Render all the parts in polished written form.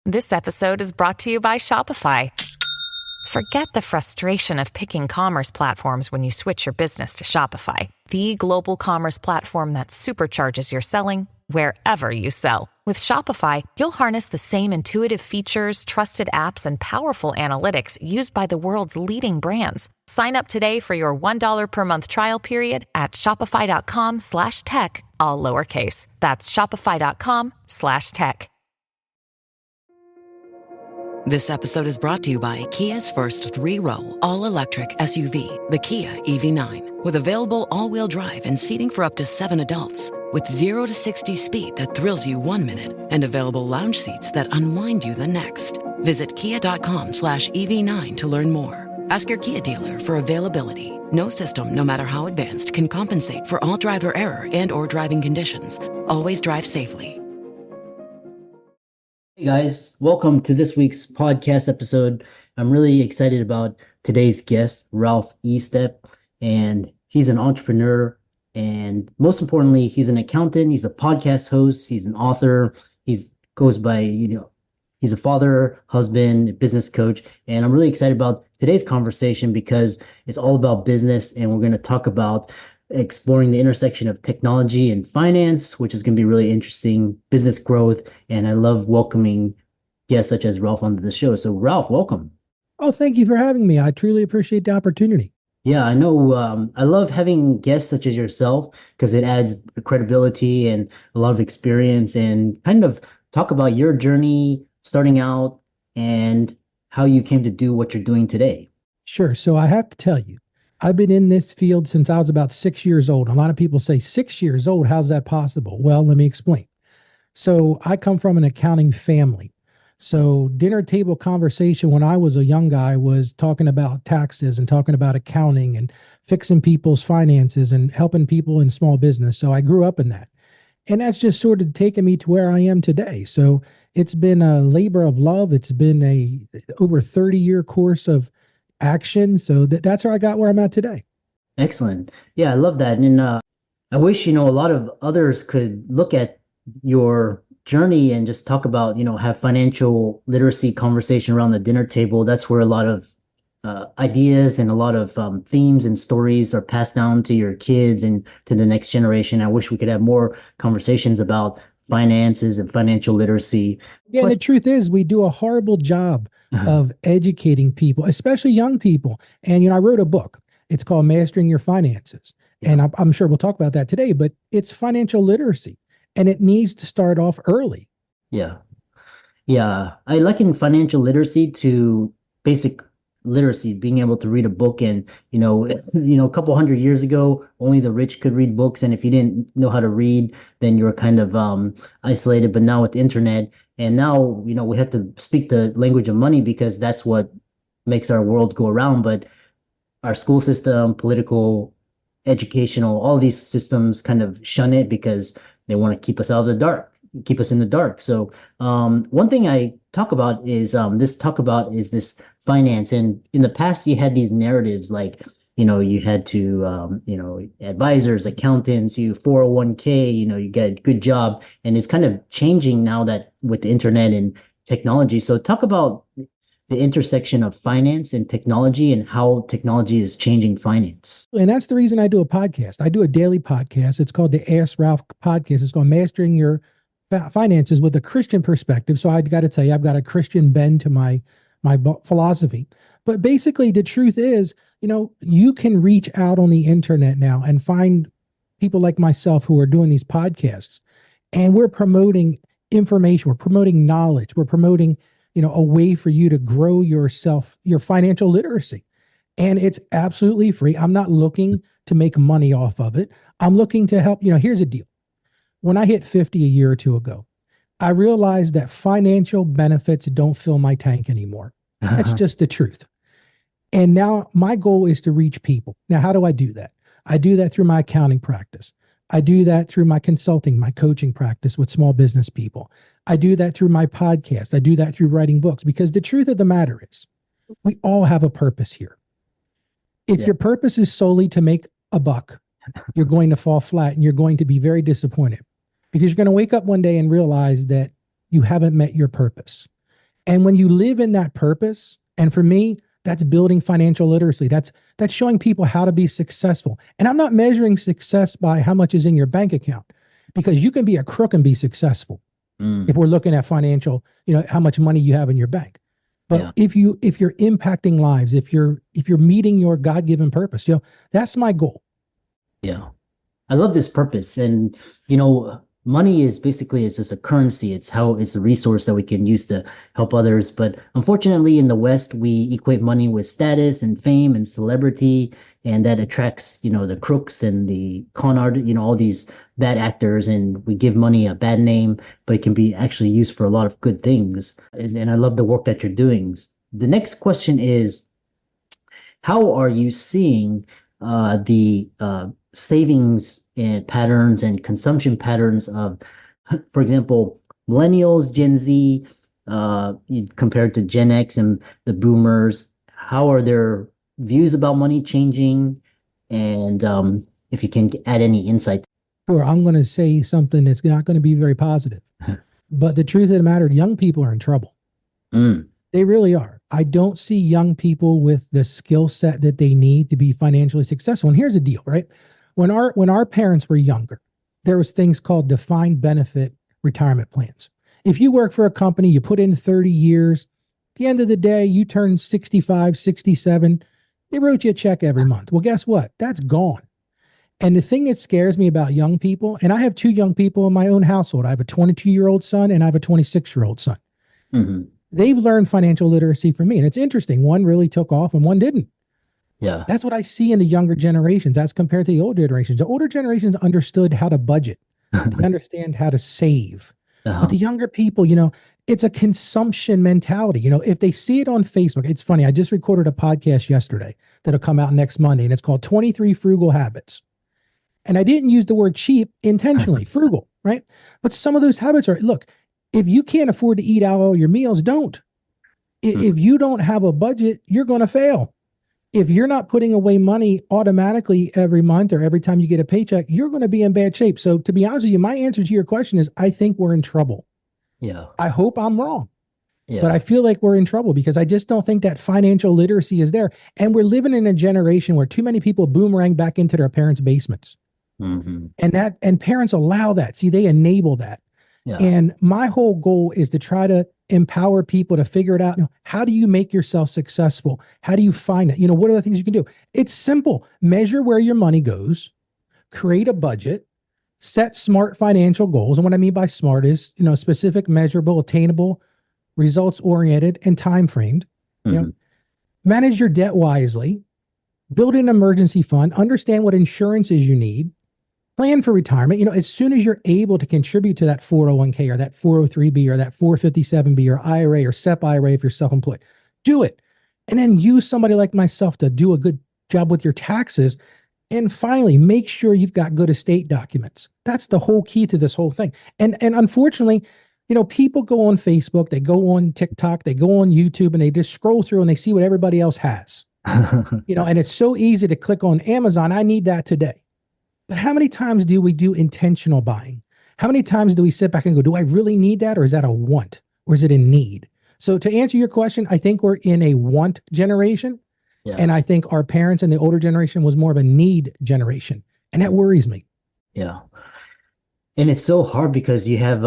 This episode is brought to you by Shopify. Forget the frustration of picking commerce platforms when you switch your business to Shopify, the global commerce platform that supercharges your selling wherever you sell. With Shopify, you'll harness the same intuitive features, trusted apps, and powerful analytics used by the world's leading brands. Sign up today for your $1 per month trial period at shopify.com/tech, all lowercase. That's shopify.com/tech. This episode is brought to you by Kia's first three-row, all-electric SUV, the Kia EV9, with available all-wheel drive and seating for up to 7 adults, with 0 to 60 speed that thrills you 1 minute and available lounge seats that unwind you the next. Visit kia.com/EV9 to learn more. Ask your Kia dealer for availability. No system, no matter how advanced, can compensate for all driver error and or driving conditions. Always drive safely. Hey guys, welcome to this week's podcast episode. I'm really excited about today's guest, Ralph Estep, and he's an entrepreneur, and most importantly, he's an accountant, he's a podcast host, he's an author, he's a father, husband, business coach, and I'm really excited about today's conversation because it's all about business, and we're going to talk about exploring the intersection of technology and finance, which is going to be really interesting, business growth, and I love welcoming guests such as Ralph onto the show. So Ralph, welcome. Oh, thank you for having me. I truly appreciate the opportunity. Yeah, I know. I love having guests such as yourself because it adds credibility and a lot of experience, and kind of talk about your journey starting out and how you came to do what you're doing today. Sure. So I have to tell you, I've been in this field since I was about 6 years old. A lot of people say 6 years old. How's that possible? Well, let me explain. So I come from an accounting family. So dinner table conversation when I was a young guy was talking about taxes and talking about accounting and fixing people's finances and helping people in small business. So I grew up in that. And that's just sort of taken me to where I am today. So it's been a labor of love. It's been a over 30-year course of action. So that's how I got where I'm at today. Excellent. Yeah, I love that. And I wish, a lot of others could look at your journey and just talk about, have financial literacy conversation around the dinner table. That's where a lot of ideas and a lot of themes and stories are passed down to your kids and to the next generation. I wish we could have more conversations about finances and financial literacy. Yeah, and the truth is we do a horrible job of educating people, especially young people. And, I wrote a book. It's called Mastering Your Finances. Yeah. And I'm sure we'll talk about that today, but it's financial literacy and it needs to start off early. Yeah. Yeah. I liken financial literacy to basic literacy, being able to read a book. And, a couple hundred years ago, only the rich could read books. And if you didn't know how to read, then you were kind of isolated. But now with the internet, and now, we have to speak the language of money because that's what makes our world go around. But our school system, political, educational, all these systems kind of shun it because they want to keep us out of the dark, keep us in the dark. So one thing I talk about is this finance. And in the past, you had these narratives like, you had to, advisors, accountants, 401k, you get a good job. And it's kind of changing now that with the internet and technology. So talk about the intersection of finance and technology and how technology is changing finance. And that's the reason I do a podcast. I do a daily podcast. It's called the Ask Ralph podcast. It's called Mastering Your Finances with a Christian perspective. So I got to tell you, I've got a Christian bend to my philosophy. But basically, the truth is, you can reach out on the internet now and find people like myself who are doing these podcasts. And we're promoting information. We're promoting knowledge. We're promoting, a way for you to grow yourself, your financial literacy. And it's absolutely free. I'm not looking to make money off of it. I'm looking to help. Here's the deal. When I hit 50 a year or two ago, I realized that financial benefits don't fill my tank anymore. That's just the truth. And now my goal is to reach people. Now, how do I do that? I do that through my accounting practice. I do that through my consulting, my coaching practice with small business people. I do that through my podcast. I do that through writing books, because the truth of the matter is we all have a purpose here. If your purpose is solely to make a buck, you're going to fall flat and you're going to be very disappointed, because you're going to wake up one day and realize that you haven't met your purpose. And when you live in that purpose, and for me, that's building financial literacy. That's showing people how to be successful. And I'm not measuring success by how much is in your bank account, because you can be a crook and be successful. If we're looking at financial, how much money you have in your bank. But if you're impacting lives, if you're meeting your God-given purpose, that's my goal. Yeah. I love this purpose. And, money is just a currency. It's a resource that we can use to help others. But unfortunately, in the West, we equate money with status and fame and celebrity. And that attracts, the crooks and the con art, all these bad actors. And we give money a bad name, but it can be actually used for a lot of good things. And I love the work that you're doing. The next question is, how are you seeing the savings and patterns and consumption patterns of, for example, millennials, Gen Z, compared to Gen X and the boomers? How are their views about money changing? And if you can add any insight. Sure, I'm going to say something that's not going to be very positive. But the truth of the matter, young people are in trouble. They really are. I don't see young people with the skill set that they need to be financially successful. And here's the deal, right? When our parents were younger, there was things called defined benefit retirement plans. If you work for a company, you put in 30 years, at the end of the day, you turn 65, 67, they wrote you a check every month. Well, guess what? That's gone. And the thing that scares me about young people, and I have two young people in my own household. I have a 22-year-old son and I have a 26-year-old son. They've learned financial literacy from me. And it's interesting. One really took off and one didn't. Yeah. That's what I see in the younger generations as compared to the older generations. The older generations understood how to budget. They understand how to save. But the younger people, it's a consumption mentality. If they see it on Facebook, it's funny. I just recorded a podcast yesterday that'll come out next Monday, and it's called 23 Frugal Habits. And I didn't use the word cheap intentionally, frugal, right? But some of those habits are, look, if you can't afford to eat out all your meals, don't. If you don't have a budget, you're going to fail. If you're not putting away money automatically every month or every time you get a paycheck, you're going to be in bad shape. So to be honest with you, my answer to your question is, I think we're in trouble. Yeah. I hope I'm wrong. Yeah. But I feel like we're in trouble because I just don't think that financial literacy is there. And we're living in a generation where too many people boomerang back into their parents' basements. And parents allow that. See, they enable that. Yeah. And my whole goal is to try to empower people to figure it out. How do you make yourself successful? How do you find it? What are the things you can do? It's simple. Measure where your money goes, create a budget, set smart financial goals. And what I mean by smart is, specific, measurable, attainable, results oriented, and time framed. Manage your debt wisely, build an emergency fund, understand what insurances you need, plan for retirement. As soon as you're able to contribute to that 401k or that 403b or that 457b or IRA or SEP IRA if you're self-employed, do it. And then use somebody like myself to do a good job with your taxes. And finally, make sure you've got good estate documents. That's the whole key to this whole thing. And unfortunately, people go on Facebook, they go on TikTok, they go on YouTube, and they just scroll through and they see what everybody else has. And it's so easy to click on Amazon. I need that today. But how many times do we do intentional buying? How many times do we sit back and go, do I really need that? Or is that a want? Or is it a need? So to answer your question, I think we're in a want generation. Yeah. And I think our parents and the older generation was more of a need generation. And that worries me. Yeah. And it's so hard because you have,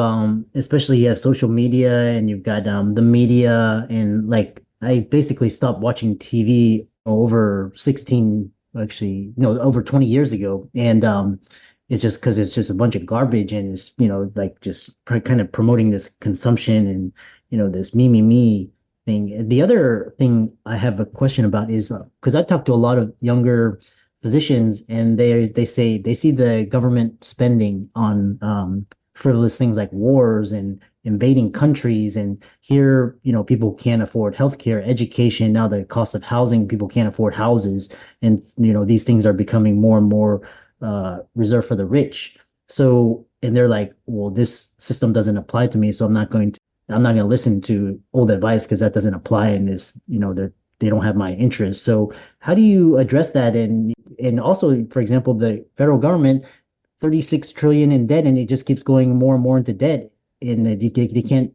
especially you have social media and you've got the media. And I basically stopped watching TV over 20 years ago. And it's just because it's just a bunch of garbage and it's, just kind of promoting this consumption and, this me thing. The other thing I have a question about is because I talk to a lot of younger physicians and they say they see the government spending on frivolous things like wars and invading countries, and here people can't afford healthcare, education. Now the cost of housing, people can't afford houses, and these things are becoming more and more reserved for the rich. So, and they're like, well, this system doesn't apply to me, so I'm not going to listen to old advice because that doesn't apply, and this they don't have my interest. So how do you address that? And also, for example, the federal government, 36 trillion in debt, and it just keeps going more and more into debt. And they can't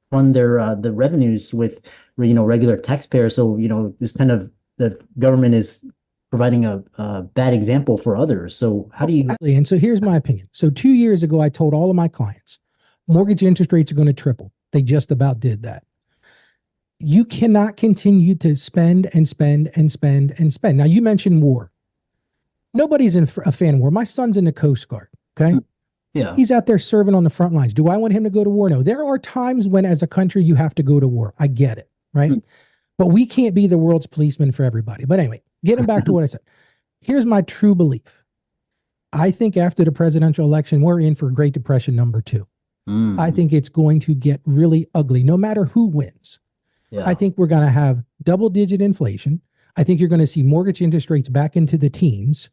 fund their the revenues with regular taxpayers. So this kind of the government is providing a bad example for others. So how do you? And so here's my opinion. So 2 years ago, I told all of my clients, mortgage interest rates are going to triple. They just about did that. You cannot continue to spend and spend and spend and spend. Now, you mentioned war. Nobody's a fan of war. My son's in the Coast Guard. Okay. Yeah. He's out there serving on the front lines. Do I want him to go to war? No. There are times when, as a country, you have to go to war. I get it. Right. But we can't be the world's policeman for everybody. But anyway, getting back to what I said, here's my true belief. I think after the presidential election, we're in for Great Depression #2. I think it's going to get really ugly, no matter who wins. Yeah. I think we're going to have double-digit inflation. I think you're going to see mortgage interest rates back into the teens.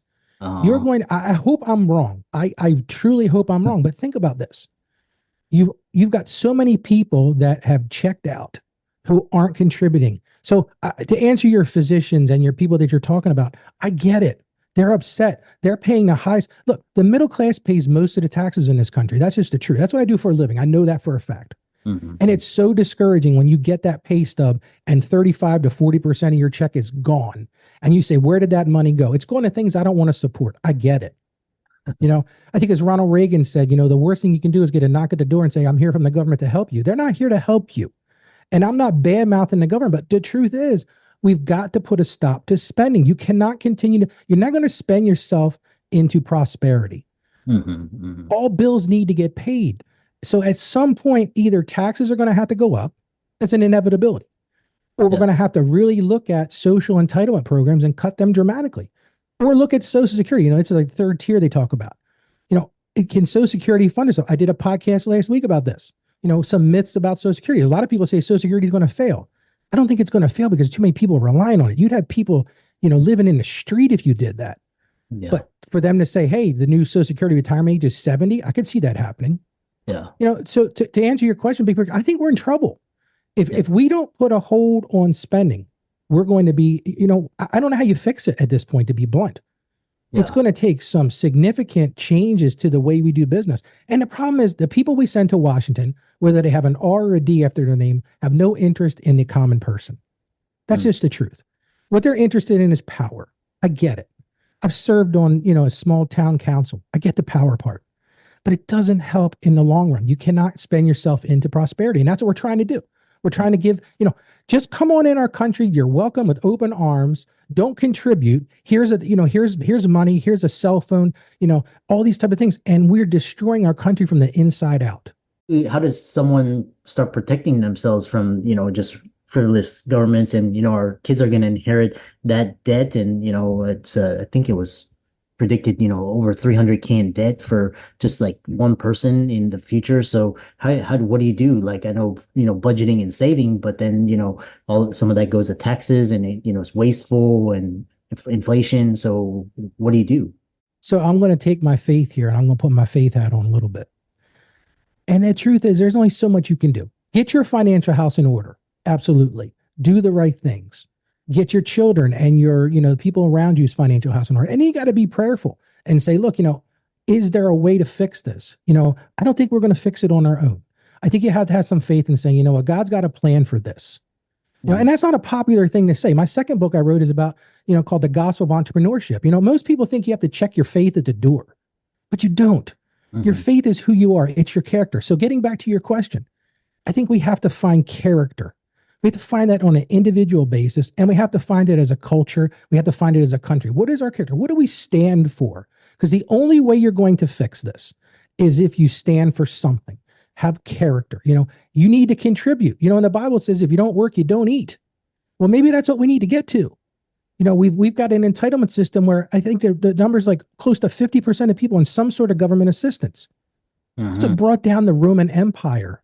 You're going to, I hope I'm wrong. I truly hope I'm wrong. But think about this. You've got so many people that have checked out who aren't contributing. So to answer your physicians and your people that you're talking about, I get it. They're upset. They're paying the highest. Look, the middle class pays most of the taxes in this country. That's just the truth. That's what I do for a living. I know that for a fact. And it's so discouraging when you get that pay stub and 35 to 40% of your check is gone. And you say, where did that money go? It's going to things I don't want to support. I get it. I think as Ronald Reagan said, the worst thing you can do is get a knock at the door and say, I'm here from the government to help you. They're not here to help you. And I'm not bad mouthing the government, but the truth is we've got to put a stop to spending. You cannot continue you're not going to spend yourself into prosperity. All bills need to get paid. So at some point, either taxes are going to have to go up. That's an inevitability. Or we're going to have to really look at social entitlement programs and cut them dramatically. Or look at Social Security. It's like the third tier they talk about. Can Social Security fund itself? I did a podcast last week about this. Some myths about Social Security. A lot of people say Social Security is going to fail. I don't think it's going to fail because too many people are relying on it. You'd have people, living in the street if you did that. Yeah. But for them to say, hey, the new Social Security retirement age is 70, I could see that happening. Yeah. So to answer your question, Big Bird, I think we're in trouble. If we don't put a hold on spending, we're going to be, I don't know how you fix it at this point, to be blunt. Yeah. It's going to take some significant changes to the way we do business. And the problem is the people we send to Washington, whether they have an R or a D after their name, have no interest in the common person. That's just the truth. What they're interested in is power. I get it. I've served on, a small town council. I get the power part. But it doesn't help in the long run. You cannot spend yourself into prosperity. And that's what we're trying to do. We're trying to give, just come on in our country. You're welcome with open arms. Don't contribute. Here's money. Here's a cell phone, all these type of things. And we're destroying our country from the inside out. How does someone start protecting themselves from, just frivolous governments and, our kids are going to inherit that debt. And, it's, I think it was predicted, over 300K in debt for just like one person in the future. So what do you do? Like, I know, budgeting and saving, but then, some of that goes to taxes and it's wasteful and inflation. So what do you do? So I'm going to take my faith here and I'm going to put my faith hat on a little bit. And the truth is there's only so much you can do. Get your financial house in order. Absolutely. Do the right things. Get your children and your, the people around you's financial house in order. And you got to be prayerful and say, look, is there a way to fix this? I don't think we're going to fix it on our own. I think you have to have some faith in saying, God's got a plan for this. And that's not a popular thing to say. My second book I wrote is about, called The Gospel of Entrepreneurship. Most people think you have to check your faith at the door, but you don't. Your faith is who you are. It's your character. So getting back to your question, I think we have to find character. We have to find that on an individual basis, and we have to find it as a culture. We have to find it as a country. What is our character? What do we stand for? Because the only way you're going to fix this is if you stand for something, have character. You need to contribute. In the Bible, it says, if you don't work, you don't eat. Well, maybe that's what we need to get to. We've got an entitlement system where I think the number's like close to 50% of people in some sort of government assistance. So it brought down the Roman Empire.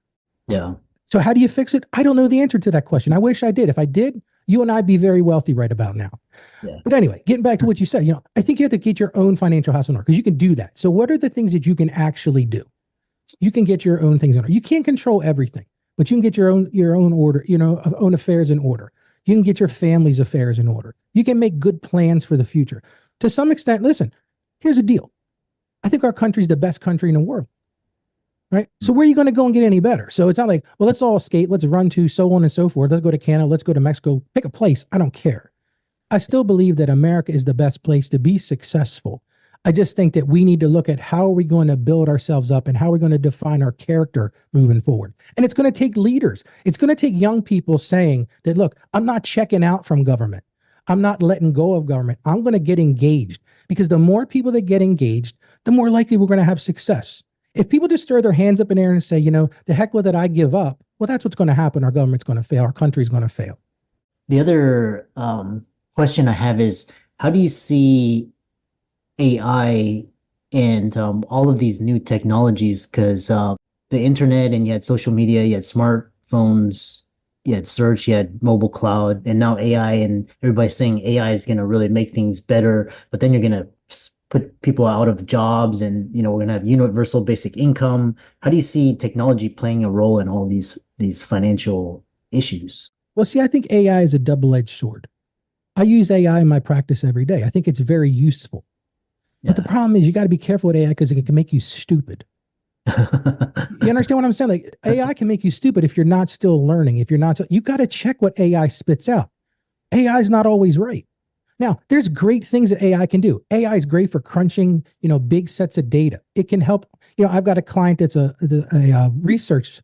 Yeah. So how do you fix it? I don't know the answer to that question. I wish I did. If I did, you and I'd be very wealthy right about now. Yeah. But anyway, getting back to what you said, I think you have to get your own financial house in order because you can do that. So what are the things that you can actually do? You can get your own things in order. You can't control everything, but you can get your own order, own affairs in order. You can get your family's affairs in order. You can make good plans for the future. To some extent, listen, here's the deal. I think our country's the best country in the world. right? So where are you going to go and get any better? So it's not like, well, let's all escape, let's run to so on and so forth. Let's go to Canada, let's go to Mexico, pick a place. I don't care. I still believe that America is the best place to be successful. I just think that we need to look at how are we going to build ourselves up and how are we going to define our character moving forward. And it's going to take leaders. It's going to take young people saying that, look, I'm not checking out from government. I'm not letting go of government. I'm going to get engaged, because the more people that get engaged, the more likely we're going to have success. If people just throw their hands up in the air and say, the heck with it, I give up. Well, that's what's going to happen. Our government's going to fail. Our country's going to fail. The other question I have is, how do you see AI and all of these new technologies? Because the internet, and you had social media, you had smartphones, you had search, you had mobile cloud, and now AI, and everybody's saying AI is going to really make things better, but then you're going to put people out of jobs, and we're going to have universal basic income. How do you see technology playing a role in all these financial issues? Well, see, I think AI is a double-edged sword. I use AI in my practice every day. I think it's very useful. But the problem is you got to be careful with AI, because it can make you stupid. You understand what I'm saying? Like, AI can make you stupid if you're not still learning. If you're not, you got to check what AI spits out. AI is not always right. Now, there's great things that AI can do. AI is great for crunching, big sets of data. It can help. I've got a client that's a research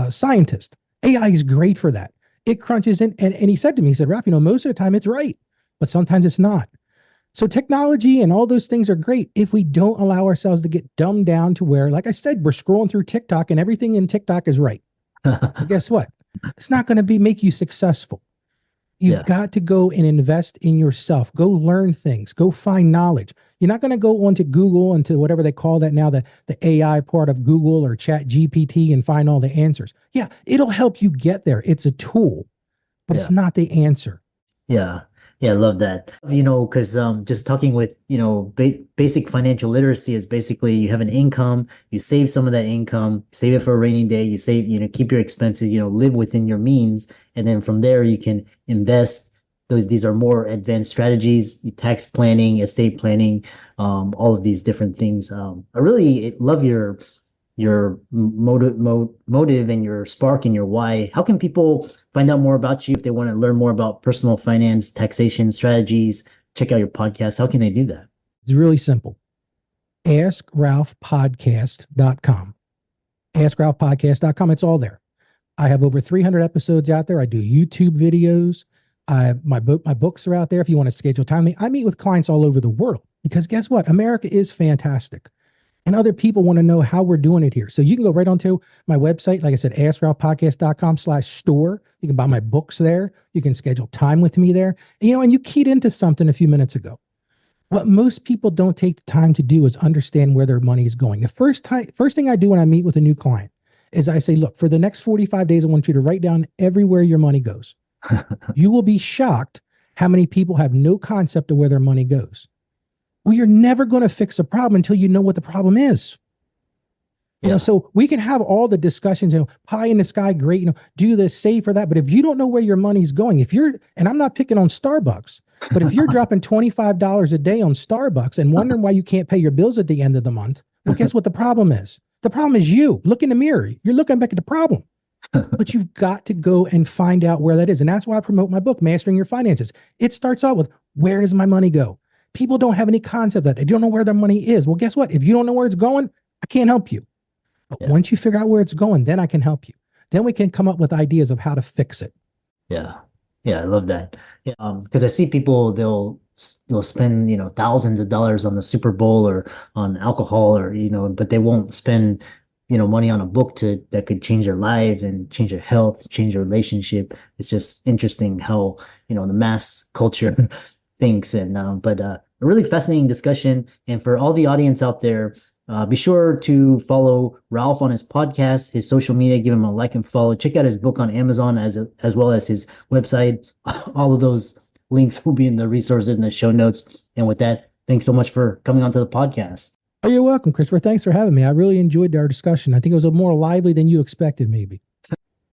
scientist. AI is great for that. It crunches in, and he said to me, he said, Ralph, most of the time it's right, but sometimes it's not. So technology and all those things are great if we don't allow ourselves to get dumbed down to where, like I said, we're scrolling through TikTok and everything in TikTok is right. But guess what? It's not going to make you successful. You've got to go and invest in yourself. Go learn things. Go find knowledge. You're not going to go onto Google, into whatever they call that now, the AI part of Google or Chat GPT, and find all the answers. Yeah, it'll help you get there. It's a tool, but it's not the answer. Yeah. Yeah, I love that. Because just talking with, basic financial literacy is basically you have an income, you save some of that income, save it for a rainy day, you save, keep your expenses, live within your means. And then from there, you can invest. These are more advanced strategies, tax planning, estate planning, all of these different things. I really love your motive and your spark and your why. How can people find out more about you if they want to learn more about personal finance, taxation strategies, check out your podcast? How can they do that? It's really simple. AskRalphPodcast.com. AskRalphPodcast.com. It's all there. I have over 300 episodes out there. I do YouTube videos. My books are out there if you want to schedule time. I meet with clients all over the world, because guess what? America is fantastic. And other people want to know how we're doing it here. So you can go right onto my website. Like I said, AskRalphPodcast.com/store. You can buy my books there. You can schedule time with me there. And you keyed into something a few minutes ago. What most people don't take the time to do is understand where their money is going. The first thing I do when I meet with a new client is I say, look, for the next 45 days, I want you to write down everywhere your money goes. You will be shocked how many people have no concept of where their money goes. Well, you're never going to fix a problem until you know what the problem is. So we can have all the discussions, pie in the sky, great, do this, save for that. But if you don't know where your money's going, and I'm not picking on Starbucks, but if you're dropping $25 a day on Starbucks and wondering why you can't pay your bills at the end of the month, well, guess what the problem is? The problem is you. Look in the mirror. You're looking back at the problem. But you've got to go and find out where that is. And that's why I promote my book, Mastering Your Finances. It starts out with, where does my money go? People don't have any concept that they don't know where their money is. Well, guess what? If you don't know where it's going, I can't help you. But once you figure out where it's going, then I can help you. Then we can come up with ideas of how to fix it. Yeah. Yeah, I love that. Yeah, because I see people, they'll spend, thousands of dollars on the Super Bowl or on alcohol, or, but they won't spend, money on a book that could change their lives and change their health, change their relationship. It's just interesting how, the mass culture thinks. And but a really fascinating discussion. And for all the audience out there, be sure to follow Ralph on his podcast, his social media, give him a like and follow. Check out his book on Amazon as well as his website. All of those links will be in the resources in the show notes. And with that, thanks so much for coming onto the podcast. Oh, you're welcome, Christopher. Thanks for having me. I really enjoyed our discussion. I think it was more lively than you expected, maybe.